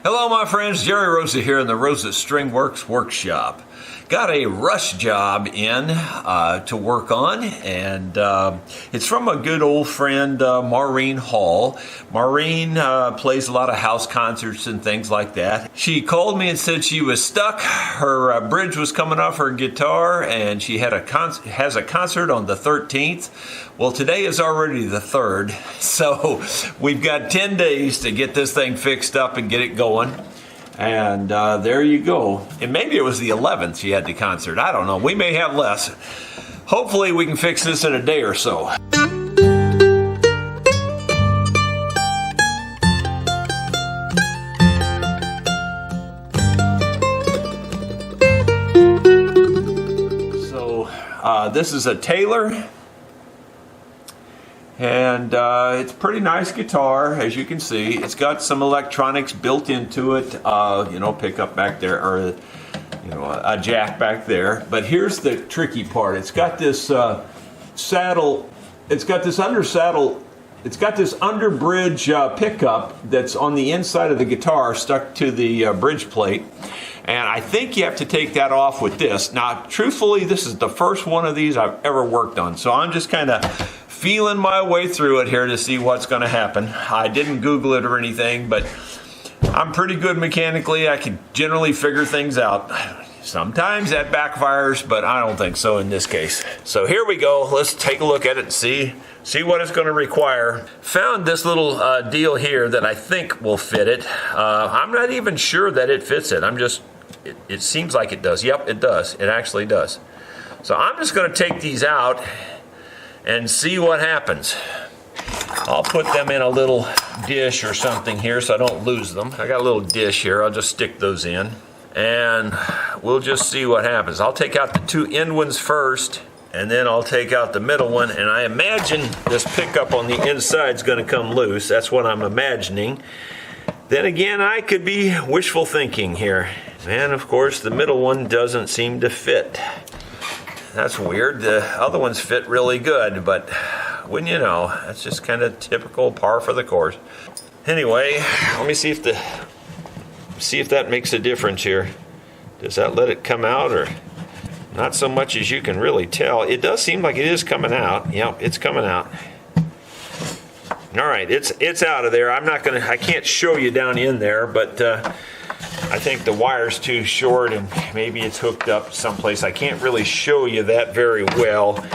Hello my friends, Jerry Rosa here in the Rosa String Works workshop. Got a rush job in to work on, and it's from a good old friend, Maureen Hall. Maureen plays a lot of house concerts and things like that. She called me and said she was stuck. Her bridge was coming off her guitar, and she had has a concert on the 13th. Well, today is already the 3rd, so we've got 10 days to get this thing fixed up and get it going. And there you go. And maybe it was the 11th she had the concert. I don't know. We may have less. Hopefully we can fix this in a day or so. So this is a Taylor. And it's a pretty nice guitar, as you can see. It's got some electronics built into it, pickup back there, or a jack back there. But here's the tricky part. It's got this saddle. It's got this undersaddle. It's got this underbridge pickup that's on the inside of the guitar, stuck to the bridge plate. And I think you have to take that off with this. Now, truthfully, this is the first one of these I've ever worked on, so I'm just kind of feeling my way through it here to see what's going to happen. I didn't Google it or anything, but I'm pretty good mechanically. I can generally figure things out. Sometimes that backfires, but I don't think so in this case. So here we go. Let's take a look at it and see what it's going to require. Found this little deal here that I think will fit it. I'm not even sure that it fits it. It seems like it does. Yep, it does. It actually does. So I'm just going to take these out and see what happens. I'll put them in a little dish or something here so I don't lose them. I got a little dish here. I'll just stick those in, and we'll just see what happens. I'll take out the two end ones first, and then I'll take out the middle one, and I imagine this pickup on the inside is going to come loose. That's what I'm imagining. Then again, I could be wishful thinking here. And of course, the middle one doesn't seem to fit. That's weird. The other ones fit really good, but wouldn't you know, that's just kind of typical, par for the course. Anyway, let me see if that makes a difference here. Does that let it come out, or not so much as you can really tell? It does seem like it is coming out. Yep, it's coming out. All right, it's out of there. I can't show you down in there, but I think the wire's too short, and maybe it's hooked up someplace. I can't really show you that very well.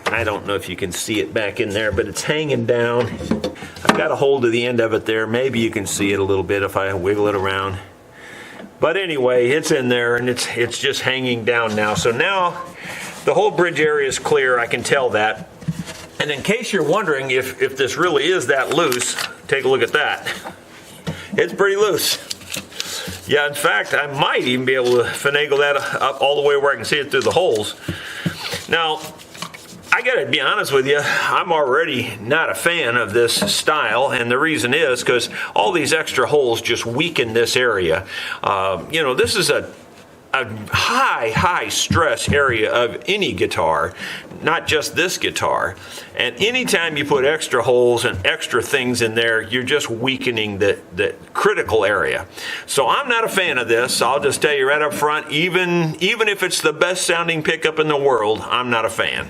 I don't know if you can see it back in there, but it's hanging down. I've got a hold of the end of it there. Maybe you can see it a little bit if I wiggle it around. But anyway, it's in there, and it's just hanging down now. So now the whole bridge area is clear. I can tell that. And in case you're wondering if this really is that loose, take a look at that. It's pretty loose. Yeah, in fact, I might even be able to finagle that up all the way where I can see it through the holes. Now, I gotta be honest with you, I'm already not a fan of this style, and the reason is because all these extra holes just weaken this area. This is a high stress area of any guitar, not just this guitar. And anytime you put extra holes and extra things in there, you're just weakening the critical area. So I'm not a fan of this. I'll just tell you right up front, even if it's the best sounding pickup in the world, I'm not a fan.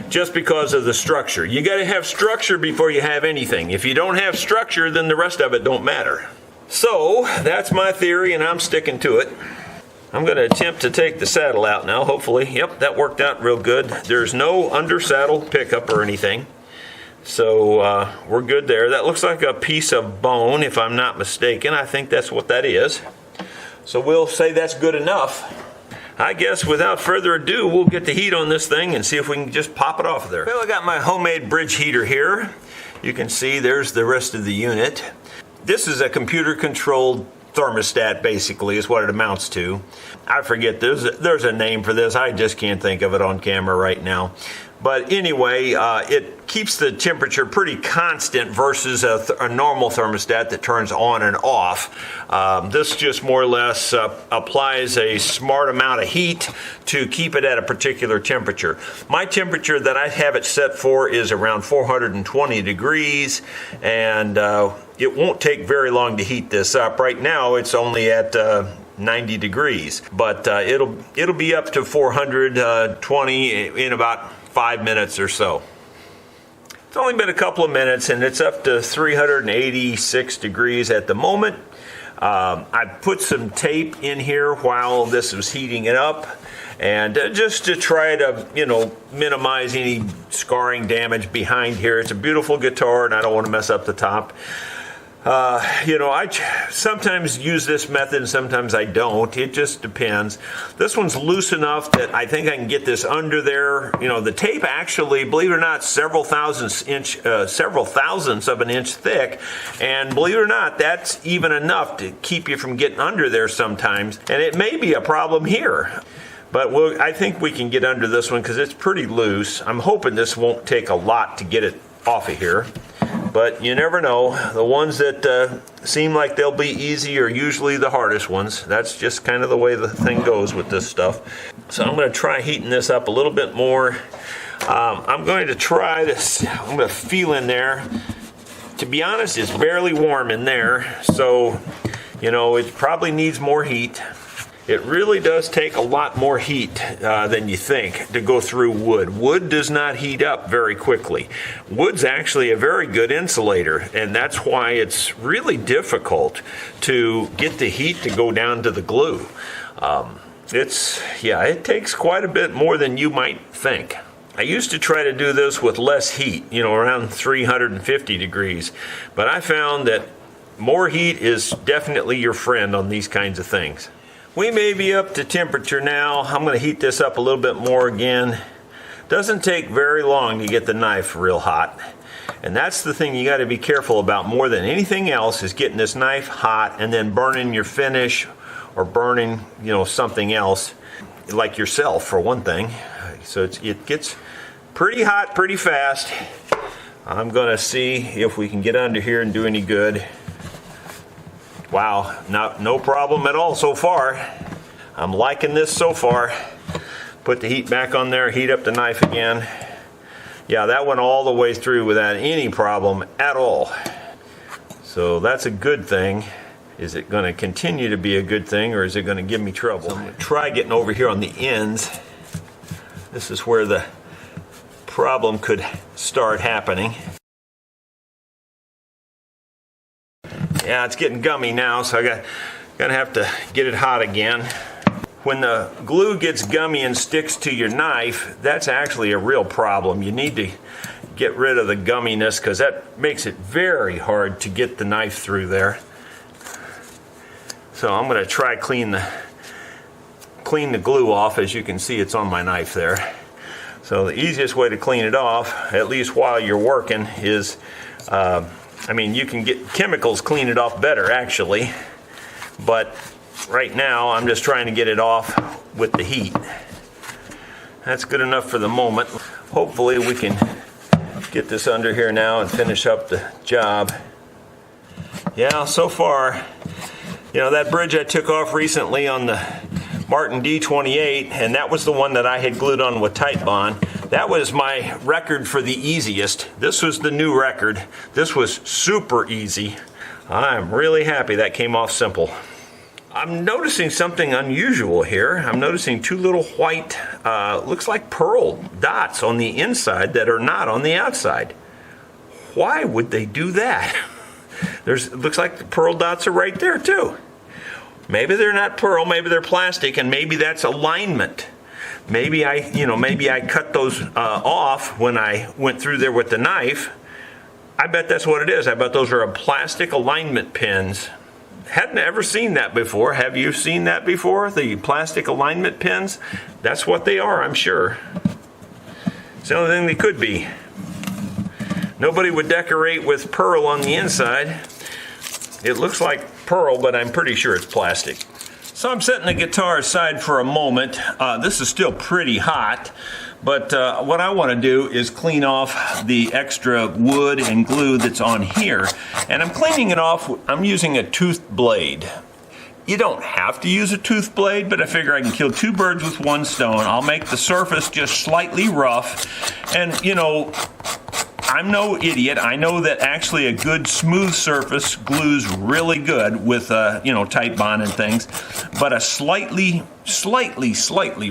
Just because of the structure. You got to have structure before you have anything. If you don't have structure, then the rest of it don't matter. So that's my theory, and I'm sticking to it. I'm going to attempt to take the saddle out now, hopefully. Yep, that worked out real good. There's no under saddle pickup or anything. So we're good there. That looks like a piece of bone, if I'm not mistaken. I think that's what that is. So we'll say that's good enough. I guess without further ado, we'll get the heat on this thing and see if we can just pop it off there. Well, I got my homemade bridge heater here. You can see there's the rest of the unit. This is a computer-controlled thermostat, basically, is what it amounts to. I forget, there's a name for this. I just can't think of it on camera right now. But anyway, it keeps the temperature pretty constant versus a normal thermostat that turns on and off. This just more or less applies a smart amount of heat to keep it at a particular temperature. My temperature that I have it set for is around 420 degrees, and it won't take very long to heat this up. Right now it's only at 90 degrees, but it'll be up to 420 in about 5 minutes or so. It's only been a couple of minutes and it's up to 386 degrees at the moment. I put some tape in here while this was heating it up, and just to try to, minimize any scarring damage behind here. It's a beautiful guitar and I don't want to mess up the top. I sometimes use this method and sometimes I don't. It just depends. This one's loose enough that I think I can get this under there. The tape actually, believe it or not, several thousandths of an inch thick. And believe it or not, that's even enough to keep you from getting under there sometimes. And it may be a problem here. But I think we can get under this one because it's pretty loose. I'm hoping this won't take a lot to get it off of here. But you never know. The ones that seem like they'll be easy are usually the hardest ones. That's just kind of the way the thing goes with this stuff. So I'm going to try heating this up a little bit more. I'm going to try this. I'm going to feel in there. To be honest, it's barely warm in there. So, it probably needs more heat. It really does take a lot more heat than you think to go through wood. Wood does not heat up very quickly. Wood's actually a very good insulator, and that's why it's really difficult to get the heat to go down to the glue. It takes quite a bit more than you might think. I used to try to do this with less heat, around 350 degrees, but I found that more heat is definitely your friend on these kinds of things. We may be up to temperature now. I'm going to heat this up a little bit more again. Doesn't take very long to get the knife real hot. And that's the thing you got to be careful about more than anything else, is getting this knife hot and then burning your finish or burning, something else, like yourself for one thing. So it gets pretty hot pretty fast. I'm going to see if we can get under here and do any good. Wow, no problem at all so far. I'm liking this so far. Put the heat back on there, heat up the knife again. Yeah, that went all the way through without any problem at all. So that's a good thing. Is it going to continue to be a good thing, or is it going to give me trouble? So I'm going to try getting over here on the ends. This is where the problem could start happening. Yeah, it's getting gummy now, so gonna have to get it hot again. When the glue gets gummy and sticks to your knife, that's actually a real problem. You need to get rid of the gumminess because that makes it very hard to get the knife through there. So I'm gonna try clean the glue off. As you can see, it's on my knife there. So the easiest way to clean it off, at least while you're working, is you can get chemicals clean it off better actually, but right now I'm just trying to get it off with the heat. That's good enough for the moment. Hopefully we can get this under here now and finish up the job. Yeah, so far, that bridge I took off recently on the Martin D28, and that was the one that I had glued on with Titebond. That was my record for the easiest. This was the new record. This was super easy. I'm really happy that came off simple. I'm noticing something unusual here. I'm noticing two little white, looks like pearl dots on the inside that are not on the outside. Why would they do that? It looks like the pearl dots are right there too. Maybe they're not pearl, maybe they're plastic, and maybe that's alignment. Maybe I cut those off when I went through there with the knife. I bet that's what it is. I bet those are plastic alignment pins. Hadn't ever seen that before. Have you seen that before? The plastic alignment pins? That's what they are, I'm sure. It's the only thing they could be. Nobody would decorate with pearl on the inside. It looks like pearl, but I'm pretty sure it's plastic. So I'm setting the guitar aside for a moment. This is still pretty hot, but what I want to do is clean off the extra wood and glue that's on here. And I'm cleaning it off, I'm using a toothed blade. You don't have to use a toothed blade, but I figure I can kill two birds with one stone. I'll make the surface just slightly rough. And, you know, I'm no idiot. I know that actually a good smooth surface glues really good with, you know, tight bond and things, but a slightly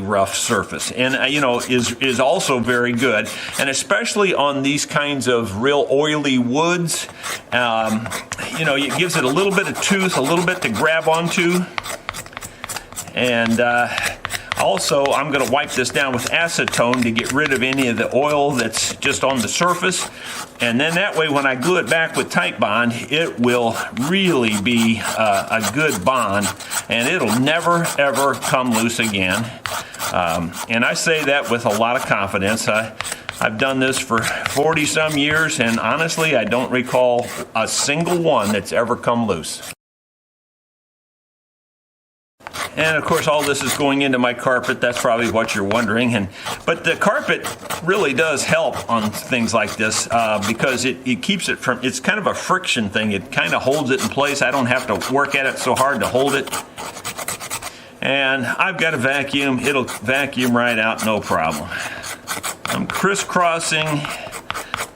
rough surface, and you know, is also very good, and especially on these kinds of real oily woods. You know, it gives it a little bit of tooth, a little bit to grab onto, and also, I'm going to wipe this down with acetone to get rid of any of the oil that's just on the surface. And then that way, when I glue it back with tight bond, it will really be a good bond. And it'll never, ever come loose again. And I say that with a lot of confidence. I've done this for 40-some years, and honestly, I don't recall a single one that's ever come loose. And of course, all this is going into my carpet. That's probably what you're wondering. But the carpet really does help on things like this because it keeps it from, it's kind of a friction thing. It kind of holds it in place. I don't have to work at it so hard to hold it. And I've got a vacuum. It'll vacuum right out, no problem. I'm crisscrossing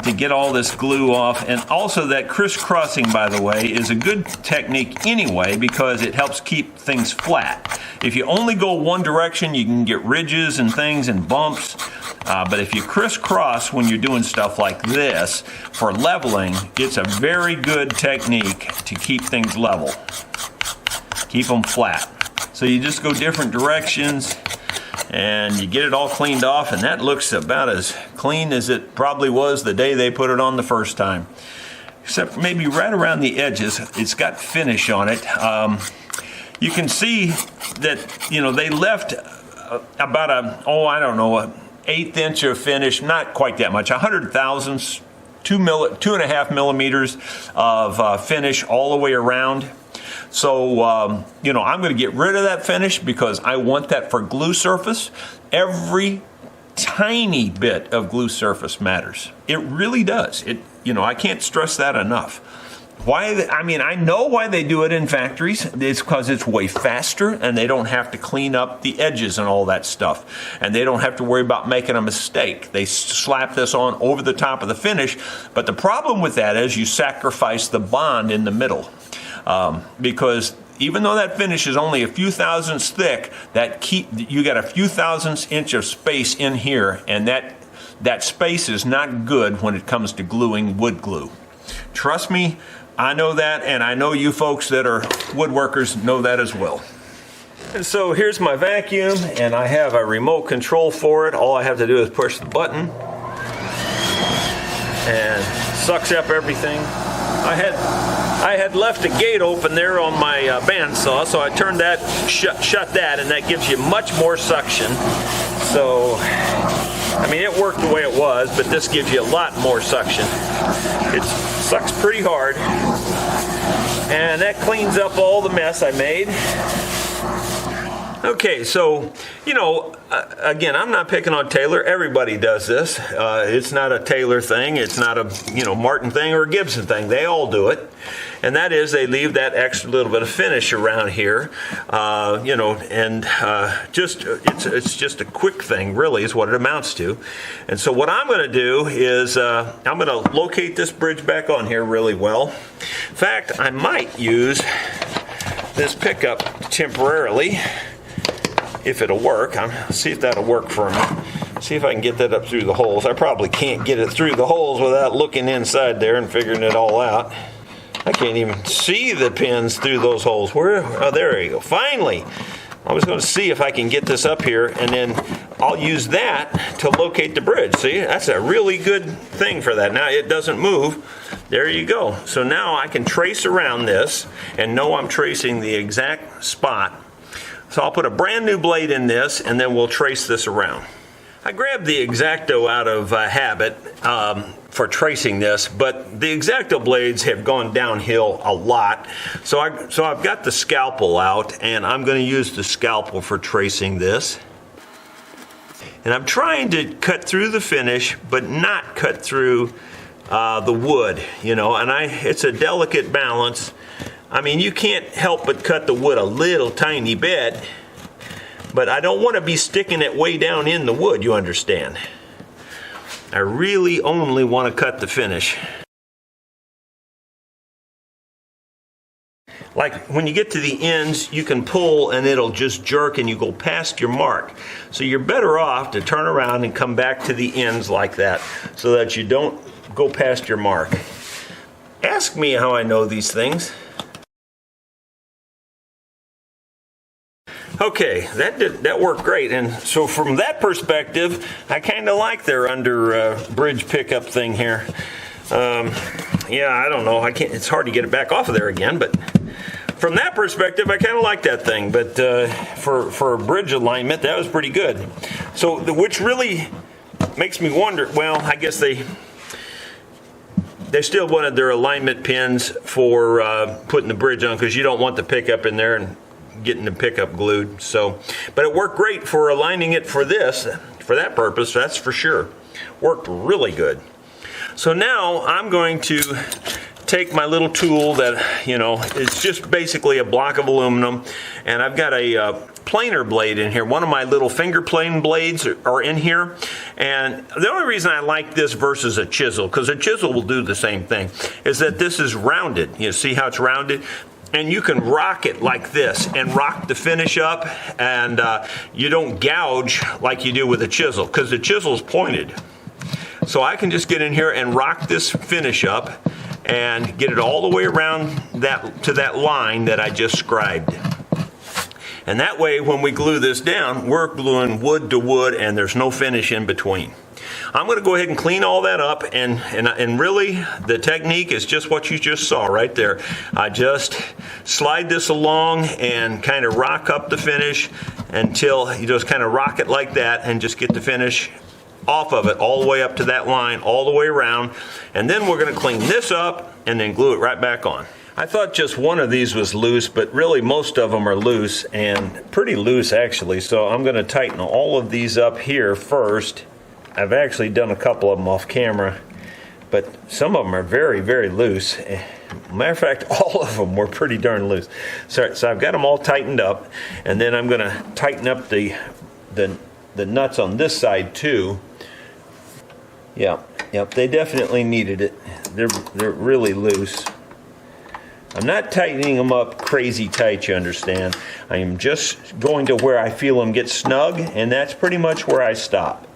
to get all this glue off, and also that crisscrossing, by the way, is a good technique anyway because it helps keep things flat. If you only go one direction, you can get ridges and things and bumps, but if you crisscross when you're doing stuff like this for leveling, it's a very good technique to keep things level, keep them flat. So you just go different directions and you get it all cleaned off, and that looks about as clean as it probably was the day they put it on the first time. Except maybe right around the edges, it's got finish on it. You can see that, you know, they left about I don't know, an 1/8 inch of finish, not quite that much, 100 thousandths, 2.5 millimeters of finish all the way around. So, you know, I'm going to get rid of that finish because I want that for glue surface. Every tiny bit of glue surface matters. It really does. You know, I can't stress that enough. I mean, I know why they do it in factories. It's because it's way faster and they don't have to clean up the edges and all that stuff. And they don't have to worry about making a mistake. They slap this on over the top of the finish. But the problem with that is you sacrifice the bond in the middle. Because even though that finish is only a few thousandths thick, you got a few thousandths inch of space in here, and that space is not good when it comes to gluing wood glue. Trust me, I know that, and I know you folks that are woodworkers know that as well. And so here's my vacuum, and I have a remote control for it. All I have to do is push the button, and sucks up everything. I had left a gate open there on my bandsaw, so I turned that, shut that, and that gives you much more suction. So, I mean, it worked the way it was, but this gives you a lot more suction. It sucks pretty hard, and that cleans up all the mess I made. Okay, so, you know, again, I'm not picking on Taylor. Everybody does this. It's not a Taylor thing. It's not a, you know, Martin thing or a Gibson thing. They all do it. And that is they leave that extra little bit of finish around here, you know, and it's just a quick thing, really, is what it amounts to. And so what I'm going to do is I'm going to locate this bridge back on here really well. In fact, I might use this pickup temporarily, if it'll work. See if that'll work for me. See if I can get that up through the holes. I probably can't get it through the holes without looking inside there and figuring it all out. I can't even see the pins through those holes. Where? Oh, there you go. Finally! I was going to see if I can get this up here, and then I'll use that to locate the bridge. See, that's a really good thing for that. Now it doesn't move. There you go. So now I can trace around this and know I'm tracing the exact spot. So I'll put a brand new blade in this, and then we'll trace this around. I grabbed the X-Acto out of habit for tracing this, but the X-Acto blades have gone downhill a lot. So I've got the scalpel out, and I'm going to use the scalpel for tracing this. And I'm trying to cut through the finish, but not cut through the wood, you know, and it's a delicate balance. I mean, you can't help but cut the wood a little tiny bit, but I don't want to be sticking it way down in the wood, you understand. I really only want to cut the finish. Like when you get to the ends, you can pull and it'll just jerk and you go past your mark. So you're better off to turn around and come back to the ends like that so that you don't go past your mark. Ask me how I know these things. Okay, that worked great, and so from that perspective, I kind of like their under bridge pickup thing here. Yeah, I don't know. It's hard to get it back off of there again, but from that perspective, I kind of like that thing. But for bridge alignment, that was pretty good. So which really makes me wonder. Well, I guess they still wanted their alignment pins for putting the bridge on, because you don't want the pickup in there and getting the pickup glued. So, but it worked great for aligning it for that purpose, that's for sure. Worked really good. So now I'm going to take my little tool that, you know, it's just basically a block of aluminum, and I've got a planer blade in here. One of my little finger plane blades are in here, and the only reason I like this versus a chisel, because a chisel will do the same thing, is that this is rounded. You see how it's rounded? And you can rock it like this and rock the finish up, and you don't gouge like you do with a chisel, because the chisel's pointed. So I can just get in here and rock this finish up and get it all the way around to that line that I just scribed. And that way, when we glue this down, we're gluing wood to wood and there's no finish in between. I'm going to go ahead and clean all that up, and really the technique is just what you just saw right there. I just slide this along and kind of rock up the finish until you just kind of rock it like that and just get the finish off of it all the way up to that line, all the way around. And then we're going to clean this up and then glue it right back on. I thought just one of these was loose, but really most of them are loose, and pretty loose actually. So I'm going to tighten all of these up here first. I've actually done a couple of them off camera, but some of them are very, very loose. Matter of fact, all of them were pretty darn loose. So I've got them all tightened up, and then I'm going to tighten up the nuts on this side too. Yep, they definitely needed it. They're really loose. I'm not tightening them up crazy tight, you understand. I am just going to where I feel them get snug, and that's pretty much where I stop.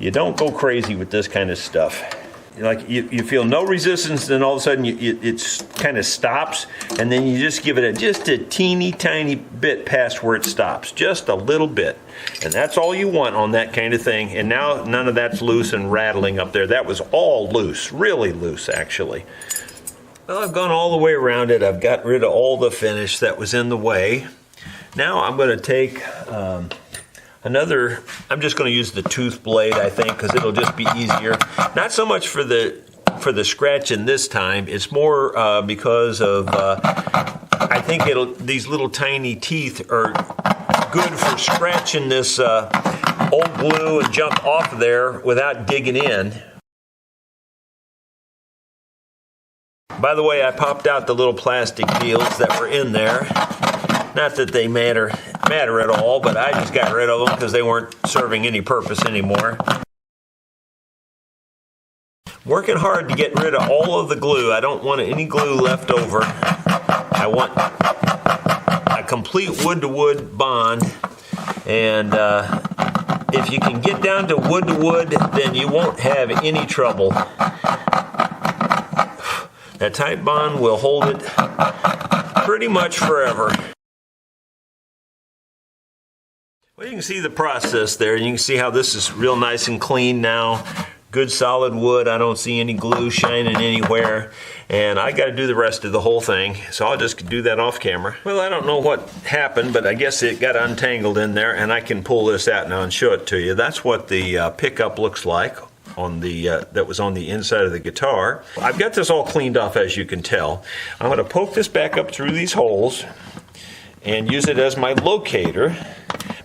You don't go crazy with this kind of stuff. Like you feel no resistance, then all of a sudden it kind of stops, and then you just give it just a teeny tiny bit past where it stops, just a little bit. And that's all you want on that kind of thing. And now none of that's loose and rattling up there. That was all loose, really loose actually. Well, I've gone all the way around it. I've got rid of all the finish that was in the way. Now I'm going to take I'm just going to use the tooth blade, I think, because it'll just be easier. Not so much for the scratching this time. It's more because of I think these little tiny teeth are good for scratching this old glue and junk off there without digging in. By the way, I popped out the little plastic deals that were in there. Not that they matter at all, but I just got rid of them because they weren't serving any purpose anymore. Working hard to get rid of all of the glue. I don't want any glue left over. I want a complete wood-to-wood bond, and if you can get down to wood-to-wood, then you won't have any trouble. That tight bond will hold it pretty much forever. Well, you can see the process there. You can see how this is real nice and clean now. Good solid wood. I don't see any glue shining anywhere. and I got to do the rest of the whole thing, so I'll just do that off camera. Well, I don't know what happened, but I guess it got untangled in there, and I can pull this out now and show it to you. That's what the pickup looks like on the that was on the inside of the guitar. I've got this all cleaned off, as you can tell. I'm going to poke this back up through these holes and use it as my locator,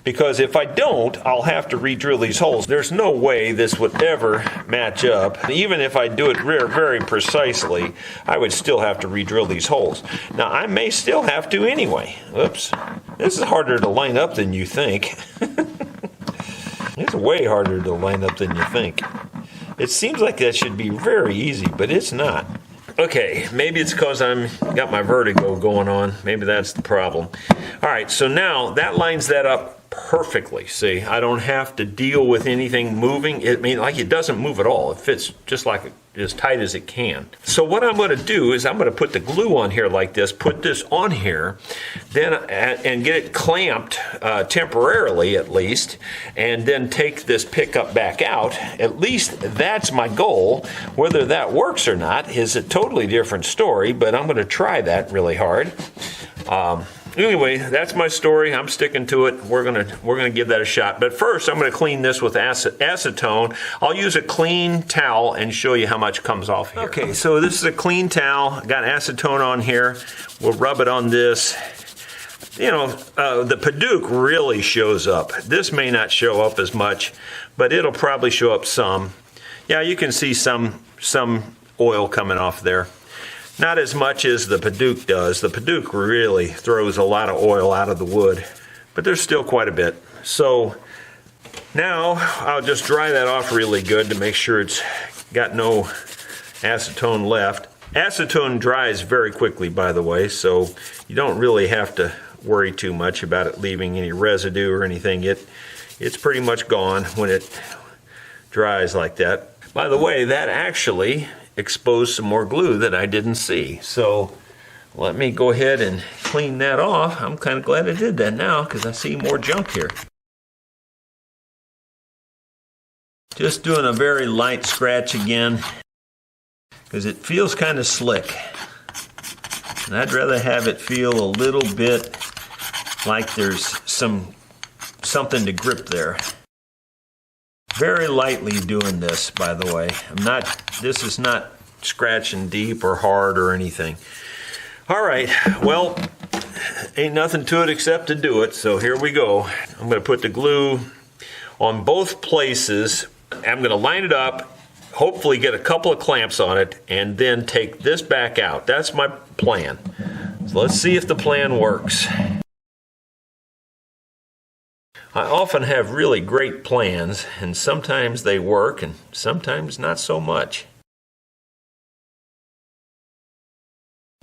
because if I don't, I'll have to re-drill these holes. There's no way this would ever match up. Even if I do it very precisely, I would still have to re-drill these holes. Now, I may still have to anyway. Oops. This is harder to line up than you think. It's way harder to line up than you think. It seems like that should be very easy, but it's not. Okay, maybe it's because I'm got my vertigo going on. Maybe that's the problem. All right, so now that lines that up perfectly. See, I don't have to deal with anything moving. It doesn't move at all. It fits just like as tight as it can. So what I'm going to do is I'm going to put the glue on here like this, put this on here, then and get it clamped temporarily at least, and then take this pickup back out. At least that's my goal. Whether that works or not is a totally different story, but I'm going to try that really hard. Anyway, that's my story. I'm sticking to it. We're gonna give that a shot. But first, I'm gonna clean this with acetone. I'll use a clean towel and show you how much comes off here. Okay, so this is a clean towel. Got acetone on here. We'll rub it on this. You know, the Paduke really shows up. This may not show up as much, but it'll probably show up some. Yeah, you can see some oil coming off there. Not as much as the Paduke does. The Paduke really throws a lot of oil out of the wood, but there's still quite a bit. So now I'll just dry that off really good to make sure it's got no acetone left. Acetone dries very quickly, by the way, so you don't really have to worry too much about it leaving any residue or anything. It's pretty much gone when it dries like that. By the way, that actually exposed some more glue that I didn't see. So let me go ahead and clean that off. I'm kind of glad I did that now because I see more junk here. Just doing a very light scratch again because it feels kind of slick. And I'd rather have it feel a little bit like there's something to grip there. Very lightly doing this, by the way. This is not scratching deep or hard or anything. All right, well, ain't nothing to it except to do it, so here we go. I'm gonna put the glue on both places. I'm gonna line it up, hopefully get a couple of clamps on it, and then take this back out. That's my plan. So let's see if the plan works. I often have really great plans, and sometimes they work, and sometimes not so much.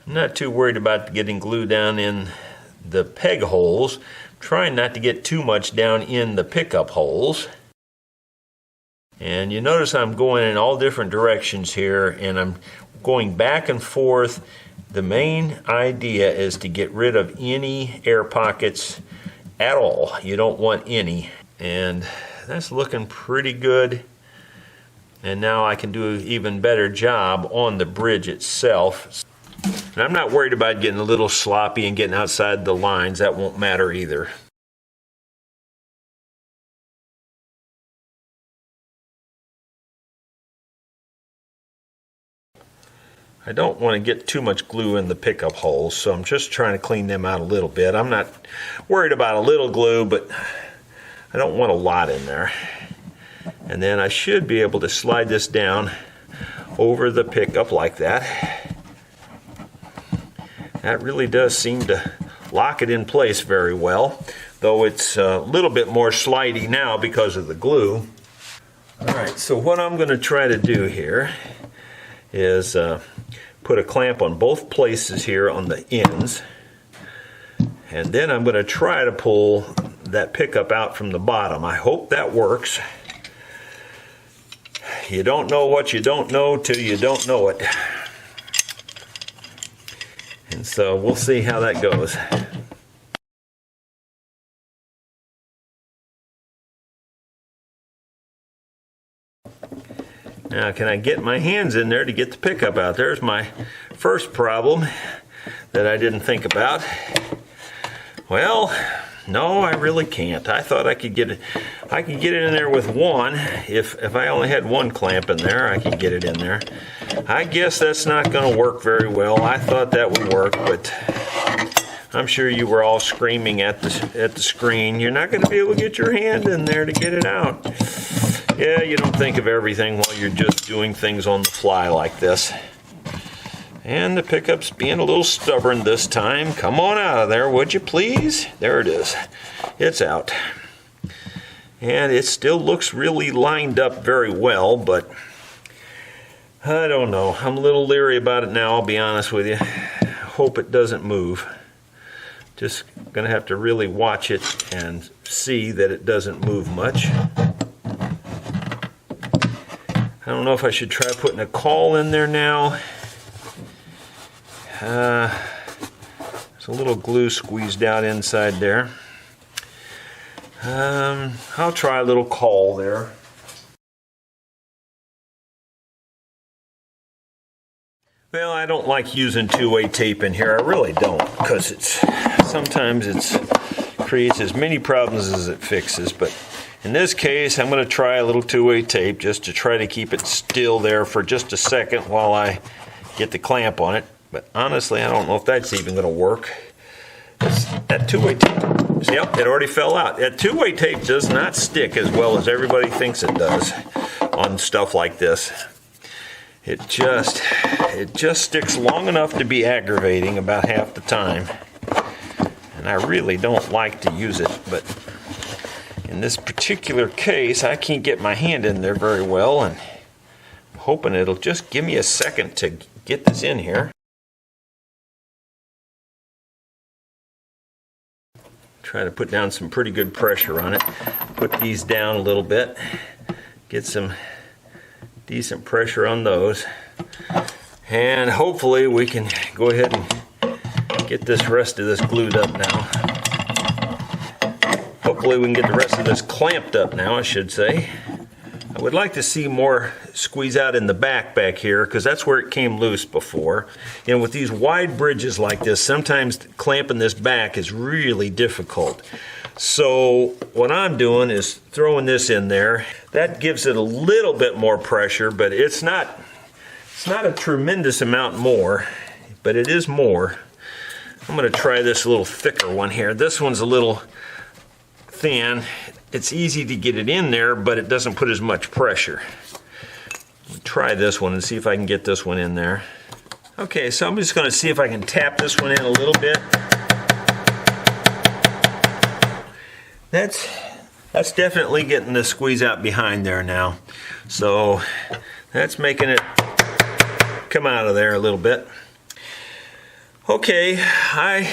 I'm not too worried about getting glue down in the peg holes. I'm trying not to get too much down in the pickup holes. And you notice I'm going in all different directions here, and I'm going back and forth. The main idea is to get rid of any air pockets at all. You don't want any. And that's looking pretty good. And now I can do an even better job on the bridge itself. And I'm not worried about getting a little sloppy and getting outside the lines. That won't matter either. I don't want to get too much glue in the pickup holes, so I'm just trying to clean them out a little bit. I'm not worried about a little glue, but I don't want a lot in there. And then I should be able to slide this down over the pickup like that. That really does seem to lock it in place very well, though it's a little bit more slidey now because of the glue. All right, so what I'm going to try to do here is put a clamp on both places here on the ends, and then I'm going to try to pull that pickup out from the bottom. I hope that works. You don't know what you don't know till you don't know it. And so we'll see how that goes. Now, can I get my hands in there to get the pickup out? There's my first problem that I didn't think about. Well, no, I really can't. I thought I could get it. I could get it in there with one. If I only had one clamp in there, I could get it in there. I guess that's not going to work very well. I thought that would work, but I'm sure you were all screaming at the screen. You're not going to be able to get your hand in there to get it out. Yeah, you don't think of everything while you're just doing things on the fly like this. And the pickup's being a little stubborn this time. Come on out of there, would you please? There it is. It's out. And it still looks really lined up very well, but I don't know. I'm a little leery about it now, I'll be honest with you. Hope it doesn't move. Just gonna have to really watch it and see that it doesn't move much. I don't know if I should try putting a caul in there now. There's a little glue squeezed out inside there. I'll try a little caul there. Well, I don't like using two-way tape in here. I really don't, because sometimes it creates as many problems as it fixes. But in this case, I'm going to try a little two-way tape just to try to keep it still there for just a second while I get the clamp on it. But honestly, I don't know if that's even going to work. That two-way tape, see, yep, it already fell out. That two-way tape does not stick as well as everybody thinks it does on stuff like this. It just sticks long enough to be aggravating about half the time. And I really don't like to use it, but in this particular case, I can't get my hand in there very well, and I'm hoping it'll just give me a second to get this in here. Try to put down some pretty good pressure on it. Put these down a little bit. Get some decent pressure on those. And hopefully we can go ahead and get this rest of this glued up now. Hopefully we can get the rest of this clamped up now, I should say. I would like to see more squeeze out in the back here, because that's where it came loose before. And with these wide bridges like this, sometimes clamping this back is really difficult. So what I'm doing is throwing this in there. That gives it a little bit more pressure, but it's not a tremendous amount more, but it is more. I'm going to try this little thicker one here. This one's a little thin. It's easy to get it in there, but it doesn't put as much pressure. I'll try this one and see if I can get this one in there. Okay, so I'm just going to see if I can tap this one in a little bit. That's definitely getting the squeeze out behind there now. So that's making it come out of there a little bit. Okay, I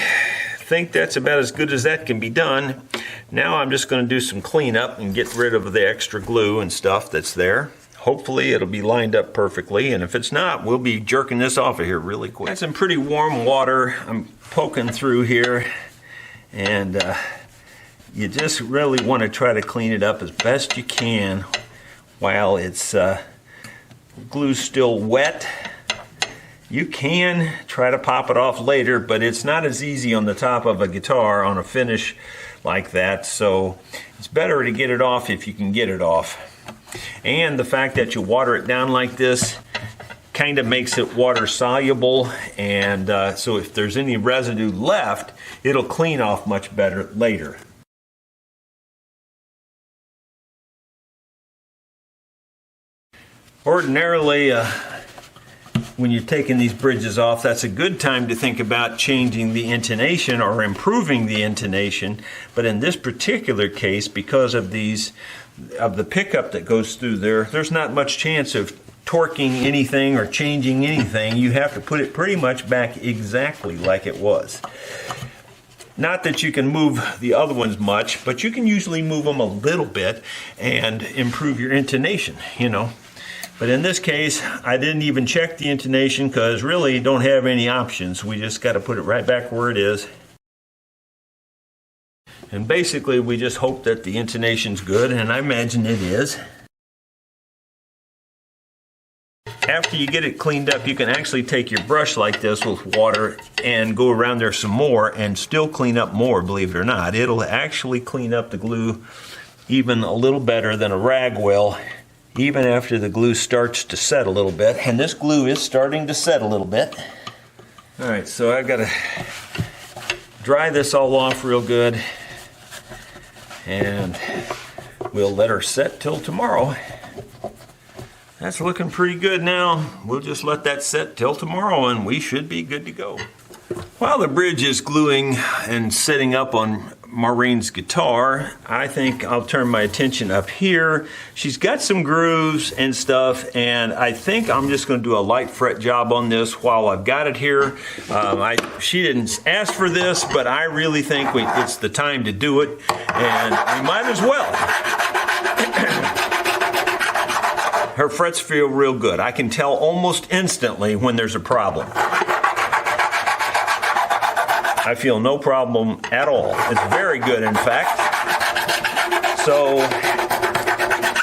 think that's about as good as that can be done. Now I'm just going to do some cleanup and get rid of the extra glue and stuff that's there. Hopefully it'll be lined up perfectly, and if it's not, we'll be jerking this off of here really quick. Got some pretty warm water I'm poking through here, and you just really want to try to clean it up as best you can while it's glue's still wet. You can try to pop it off later, but it's not as easy on the top of a guitar on a finish like that, so it's better to get it off if you can get it off. And the fact that you water it down like this kind of makes it water soluble, and so if there's any residue left, it'll clean off much better later. Ordinarily, when you're taking these bridges off, that's a good time to think about changing the intonation or improving the intonation. But in this particular case, because of the pickup that goes through there, there's not much chance of torquing anything or changing anything. You have to put it pretty much back exactly like it was. Not that you can move the other ones much, but you can usually move them a little bit and improve your intonation, you know. But in this case, I didn't even check the intonation because really you don't have any options. We just got to put it right back where it is. And basically we just hope that the intonation's good, and I imagine it is. after you get it cleaned up, you can actually take your brush like this with water and go around there some more and still clean up more, believe it or not. It'll actually clean up the glue even a little better than a rag will, even after the glue starts to set a little bit. And this glue is starting to set a little bit. All right, so I've got to dry this all off real good, and we'll let her set till tomorrow. That's looking pretty good now. We'll just let that set till tomorrow and we should be good to go. While the bridge is gluing and setting up on Maureen's guitar, I think I'll turn my attention up here. She's got some grooves and stuff, and I think I'm just going to do a light fret job on this while I've got it here. She didn't ask for this, but I really think it's the time to do it, and we might as well. Her frets feel real good. I can tell almost instantly when there's a problem. I feel no problem at all. It's very good, in fact. So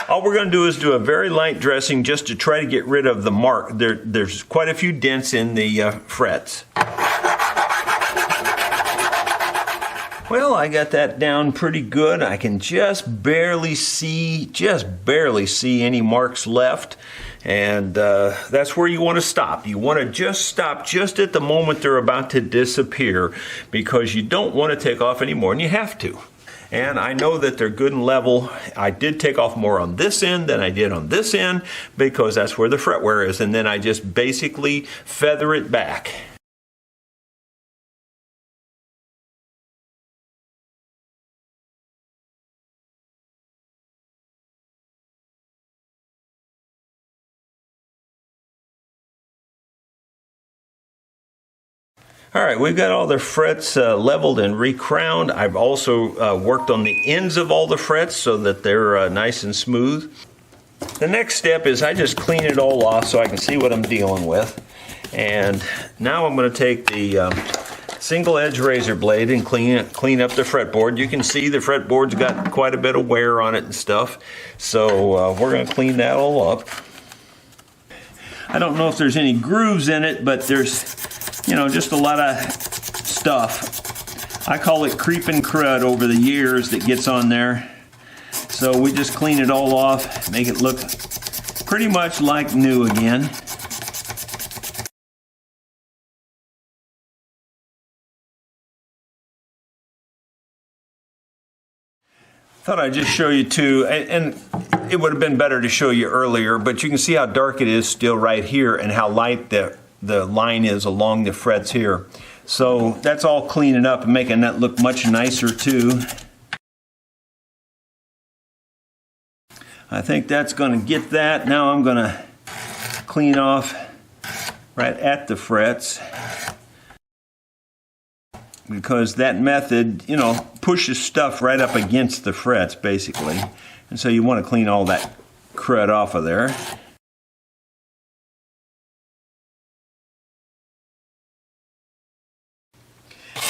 all we're going to do is do a very light dressing just to try to get rid of the mark. There's quite a few dents in the frets. Well, I got that down pretty good. I can just barely see any marks left. And that's where you want to stop. You want to just stop just at the moment they're about to disappear, because you don't want to take off any more than you have to. And I know that they're good and level. I did take off more on this end than I did on this end, because that's where the fret wear is. And then I just basically feather it back. All right, we've got all the frets leveled and recrowned. I've also worked on the ends of all the frets so that they're nice and smooth. The next step is I just clean it all off so I can see what I'm dealing with. And now I'm going to take the single edge razor blade and clean up the fretboard. You can see the fretboard's got quite a bit of wear on it and stuff. So we're going to clean that all up. I don't know if there's any grooves in it, but there's, just a lot of stuff. I call it creeping crud over the years that gets on there. So we just clean it all off, make it look pretty much like new again. Thought I'd just show you too, and it would have been better to show you earlier, but you can see how dark it is still right here and how light the line is along the frets here. So that's all cleaning up and making that look much nicer too. I think that's going to get that. Now I'm going to clean off right at the frets, because that method, pushes stuff right up against the frets basically. And so you want to clean all that crud off of there.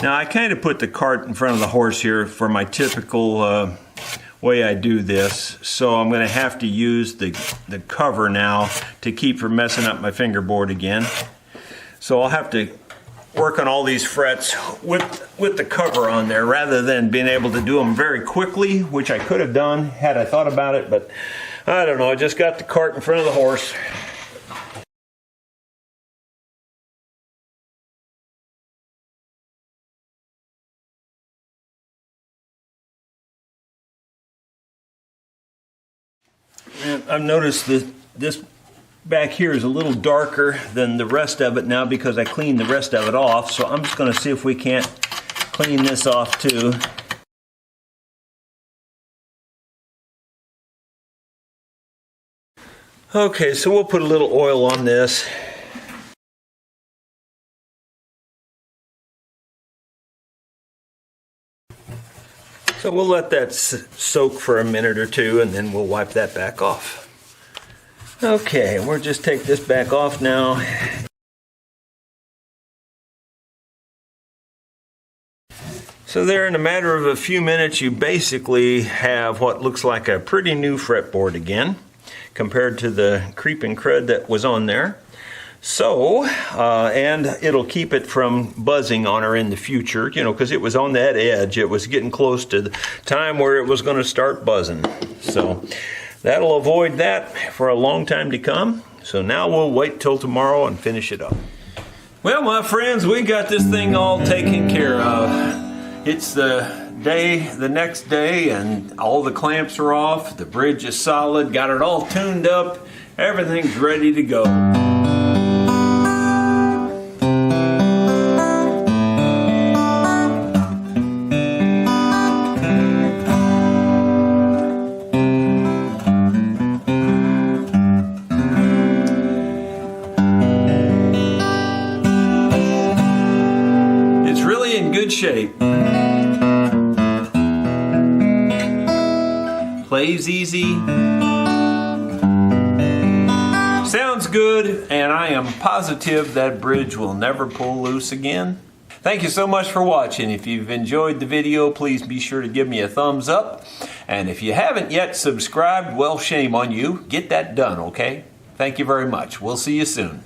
Now I kind of put the cart in front of the horse here for my typical way I do this. So I'm going to have to use the cover now to keep from messing up my fingerboard again. So I'll have to work on all these frets with the cover on there rather than being able to do them very quickly, which I could have done had I thought about it, but I don't know, I just got the cart in front of the horse. And I've noticed that this back here is a little darker than the rest of it now because I cleaned the rest of it off. So I'm just going to see if we can't clean this off too. Okay, so we'll put a little oil on this. So we'll let that soak for a minute or two and then we'll wipe that back off. Okay, we'll just take this back off now. So there, in a matter of a few minutes, you basically have what looks like a pretty new fretboard again. compared to the creeping crud that was on there. So, and it'll keep it from buzzing on her in the future, you know, because it was on that edge. It was getting close to the time where it was going to start buzzing. So that'll avoid that for a long time to come. So now we'll wait till tomorrow and finish it up. Well, my friends, we got this thing all taken care of. It's the next day, and all the clamps are off. The bridge is solid, got it all tuned up. Everything's ready to go. In good shape. Plays easy. Sounds good, and I am positive that bridge will never pull loose again. Thank you so much for watching. If you've enjoyed the video, please be sure to give me a thumbs up. And if you haven't yet subscribed, well, shame on you. Get that done, okay? Thank you very much. We'll see you soon.